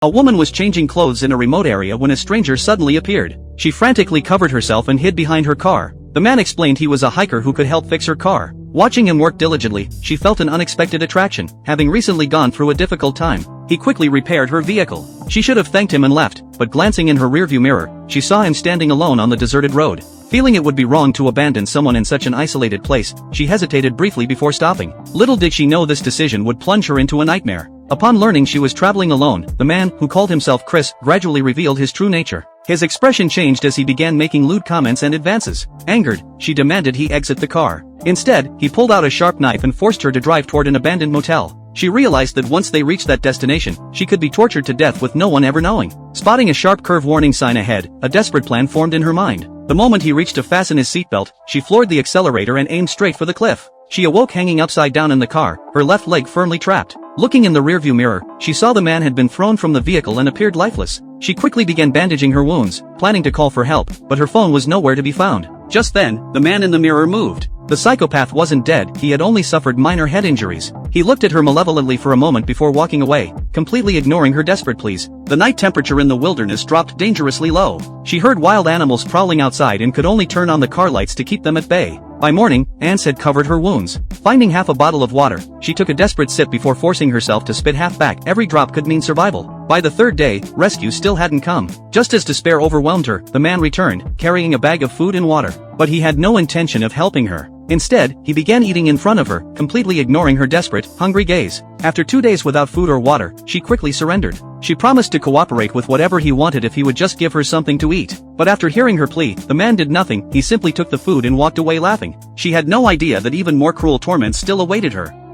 A woman was changing clothes in a remote area when a stranger suddenly appeared. She frantically covered herself and hid behind her car. The man explained he was a hiker who could help fix her car. Watching him work diligently, she felt an unexpected attraction, having recently gone through a difficult time. He quickly repaired her vehicle. She should have thanked him and left, but glancing in her rearview mirror, she saw him standing alone on the deserted road. Feeling it would be wrong to abandon someone in such an isolated place, she hesitated briefly before stopping. Little did she know this decision would plunge her into a nightmare. Upon learning she was traveling alone, the man, who called himself Chris, gradually revealed his true nature. His expression changed as he began making lewd comments and advances. Angered, she demanded he exit the car. Instead, he pulled out a sharp knife and forced her to drive toward an abandoned motel. She realized that once they reached that destination, she could be tortured to death with no one ever knowing. Spotting a sharp curve warning sign ahead, a desperate plan formed in her mind. The moment he reached to fasten his seatbelt, she floored the accelerator and aimed straight for the cliff. She awoke hanging upside down in the car, her left leg firmly trapped. Looking in the rearview mirror, she saw the man had been thrown from the vehicle and appeared lifeless. She quickly began bandaging her wounds, planning to call for help, but her phone was nowhere to be found. Just then, the man in the mirror moved. The psychopath wasn't dead, he had only suffered minor head injuries. He looked at her malevolently for a moment before walking away, completely ignoring her desperate pleas. The night temperature in the wilderness dropped dangerously low. She heard wild animals prowling outside and could only turn on the car lights to keep them at bay. By morning, ants had covered her wounds. Finding half a bottle of water, she took a desperate sip before forcing herself to spit half back. Every drop could mean survival. By the third day, rescue still hadn't come. Just as despair overwhelmed her, the man returned, carrying a bag of food and water. But he had no intention of helping her. Instead, he began eating in front of her, completely ignoring her desperate, hungry gaze. After 2 days without food or water, she quickly surrendered. She promised to cooperate with whatever he wanted if he would just give her something to eat. But after hearing her plea, the man did nothing, he simply took the food and walked away laughing. She had no idea that even more cruel torments still awaited her.